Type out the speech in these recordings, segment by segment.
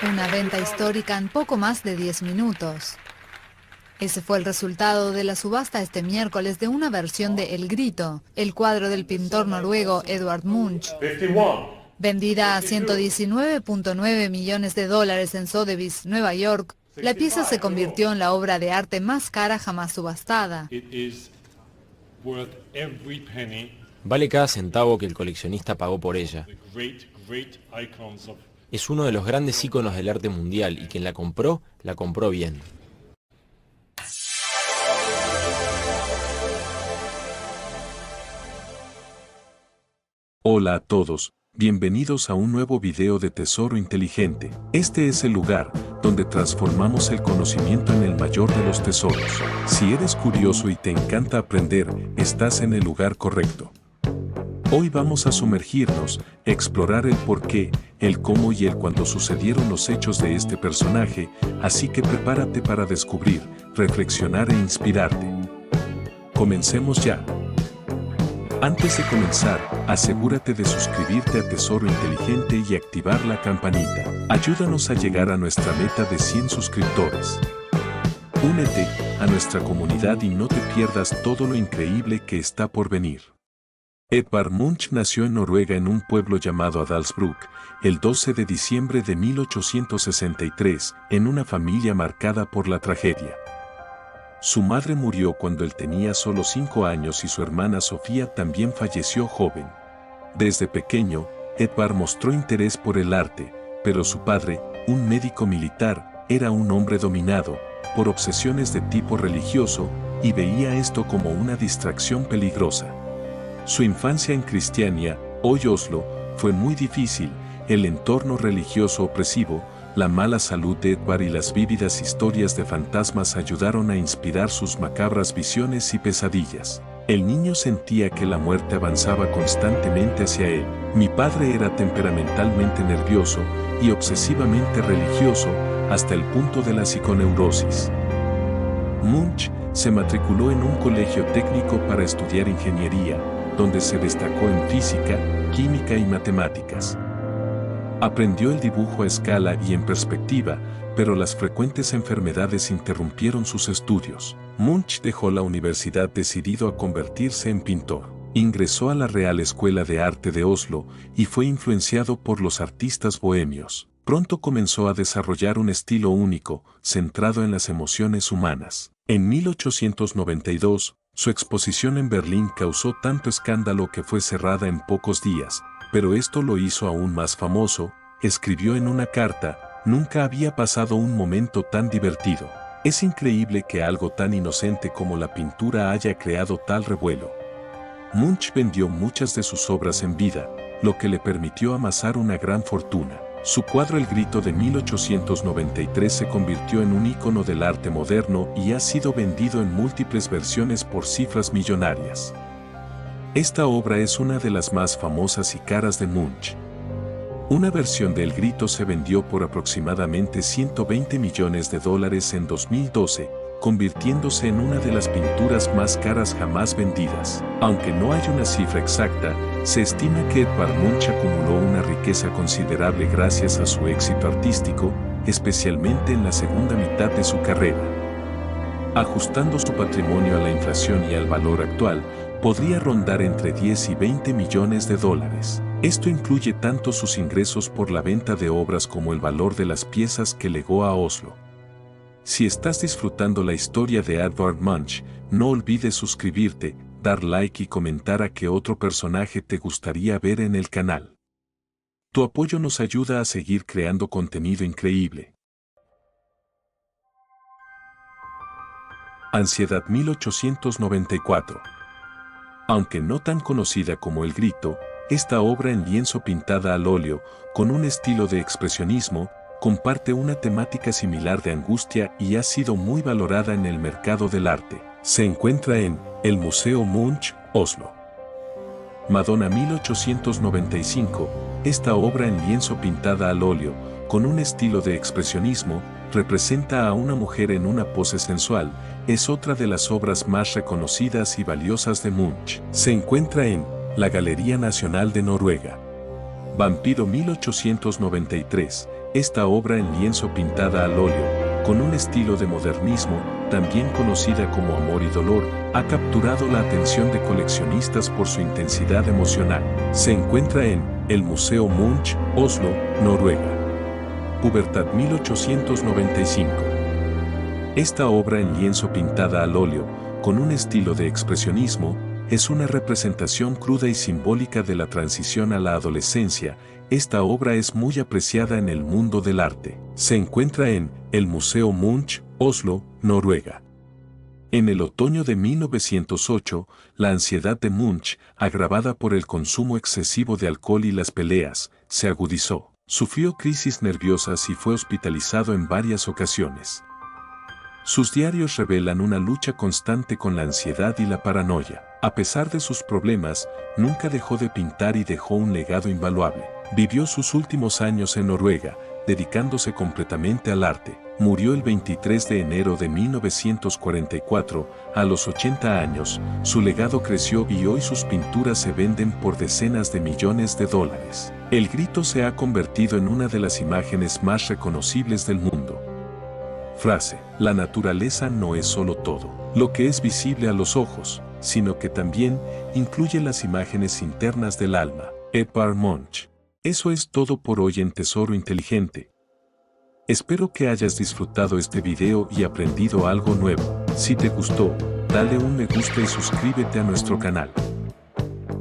Una venta histórica en poco más de 10 minutos. Ese fue el resultado de la subasta este miércoles de una versión de El Grito, el cuadro del pintor noruego Edvard Munch. Vendida a $119.9 millones en Sotheby's, Nueva York, la pieza se convirtió en la obra de arte más cara jamás subastada. Vale cada centavo que el coleccionista pagó por ella. Es uno de los grandes íconos del arte mundial y quien la compró bien. Hola a todos, bienvenidos a un nuevo video de Tesoro Inteligente. Este es el lugar donde transformamos el conocimiento en el mayor de los tesoros. Si eres curioso y te encanta aprender, estás en el lugar correcto. Hoy vamos a sumergirnos, explorar el por qué, el cómo y el cuándo sucedieron los hechos de este personaje, así que prepárate para descubrir, reflexionar e inspirarte. Comencemos ya. Antes de comenzar, asegúrate de suscribirte a Tesoro Inteligente y activar la campanita. Ayúdanos a llegar a nuestra meta de 100 suscriptores. Únete a nuestra comunidad y no te pierdas todo lo increíble que está por venir. Edvard Munch nació en Noruega en un pueblo llamado Adalsbruk, el 12 de diciembre de 1863, en una familia marcada por la tragedia. Su madre murió cuando él tenía solo 5 años y su hermana Sofía también falleció joven. Desde pequeño, Edvard mostró interés por el arte, pero su padre, un médico militar, era un hombre dominado por obsesiones de tipo religioso y veía esto como una distracción peligrosa. Su infancia en Cristiania, hoy Oslo, fue muy difícil. El entorno religioso opresivo, la mala salud de Edvard y las vívidas historias de fantasmas ayudaron a inspirar sus macabras visiones y pesadillas. El niño sentía que la muerte avanzaba constantemente hacia él. Mi padre era temperamentalmente nervioso y obsesivamente religioso hasta el punto de la psiconeurosis. Munch se matriculó en un colegio técnico para estudiar ingeniería, donde se destacó en física, química y matemáticas. Aprendió el dibujo a escala y en perspectiva, pero las frecuentes enfermedades interrumpieron sus estudios. Munch dejó la universidad decidido a convertirse en pintor. Ingresó a la Real Escuela de Arte de Oslo y fue influenciado por los artistas bohemios. Pronto comenzó a desarrollar un estilo único, centrado en las emociones humanas. En 1892, su exposición en Berlín causó tanto escándalo que fue cerrada en pocos días, pero esto lo hizo aún más famoso. Escribió en una carta: "Nunca había pasado un momento tan divertido. Es increíble que algo tan inocente como la pintura haya creado tal revuelo". Munch vendió muchas de sus obras en vida, lo que le permitió amasar una gran fortuna. Su cuadro El Grito de 1893 se convirtió en un ícono del arte moderno y ha sido vendido en múltiples versiones por cifras millonarias. Esta obra es una de las más famosas y caras de Munch. Una versión de El Grito se vendió por aproximadamente $120 millones en 2012, convirtiéndose en una de las pinturas más caras jamás vendidas. Aunque no hay una cifra exacta, se estima que Edvard Munch acumuló una riqueza considerable gracias a su éxito artístico, especialmente en la segunda mitad de su carrera. Ajustando su patrimonio a la inflación y al valor actual, podría rondar entre 10 y 20 millones de dólares. Esto incluye tanto sus ingresos por la venta de obras como el valor de las piezas que legó a Oslo. Si estás disfrutando la historia de Edvard Munch, no olvides suscribirte, dar like y comentar a qué otro personaje te gustaría ver en el canal. Tu apoyo nos ayuda a seguir creando contenido increíble. Ansiedad 1894. Aunque no tan conocida como El Grito, esta obra en lienzo pintada al óleo, con un estilo de expresionismo, comparte una temática similar de angustia y ha sido muy valorada en el mercado del arte. Se encuentra en el Museo Munch, Oslo. Madonna 1895, esta obra en lienzo pintada al óleo, con un estilo de expresionismo, representa a una mujer en una pose sensual, es otra de las obras más reconocidas y valiosas de Munch. Se encuentra en la Galería Nacional de Noruega. Vampiro 1893, esta obra en lienzo pintada al óleo, con un estilo de modernismo, también conocida como Amor y Dolor, ha capturado la atención de coleccionistas por su intensidad emocional. Se encuentra en el Museo Munch, Oslo, Noruega. Pubertad 1895. Esta obra en lienzo pintada al óleo, con un estilo de expresionismo, es una representación cruda y simbólica de la transición a la adolescencia. Esta obra es muy apreciada en el mundo del arte. Se encuentra en el Museo Munch, Oslo, Noruega. En el otoño de 1908, la ansiedad de Munch, agravada por el consumo excesivo de alcohol y las peleas, se agudizó. Sufrió crisis nerviosas y fue hospitalizado en varias ocasiones. Sus diarios revelan una lucha constante con la ansiedad y la paranoia. A pesar de sus problemas, nunca dejó de pintar y dejó un legado invaluable. Vivió sus últimos años en Noruega, dedicándose completamente al arte. Murió el 23 de enero de 1944, a los 80 años. Su legado creció y hoy sus pinturas se venden por decenas de millones de dólares. El grito se ha convertido en una de las imágenes más reconocibles del mundo. Frase: la naturaleza no es solo todo lo que es visible a los ojos, sino que también incluye las imágenes internas del alma. Edvard Munch. Eso es todo por hoy en Tesoro Inteligente. Espero que hayas disfrutado este video y aprendido algo nuevo. Si te gustó, dale un me gusta y suscríbete a nuestro canal.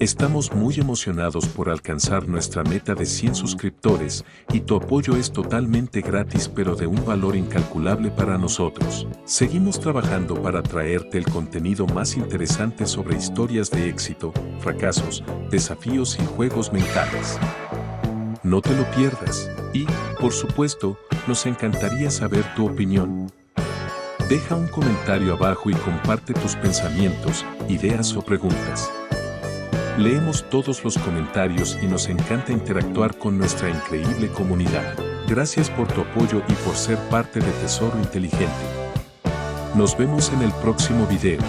Estamos muy emocionados por alcanzar nuestra meta de 100 suscriptores y tu apoyo es totalmente gratis pero de un valor incalculable para nosotros. Seguimos trabajando para traerte el contenido más interesante sobre historias de éxito, fracasos, desafíos y juegos mentales. No te lo pierdas y, por supuesto, nos encantaría saber tu opinión. Deja un comentario abajo y comparte tus pensamientos, ideas o preguntas. Leemos todos los comentarios y nos encanta interactuar con nuestra increíble comunidad. Gracias por tu apoyo y por ser parte de Tesoro Inteligente. Nos vemos en el próximo video.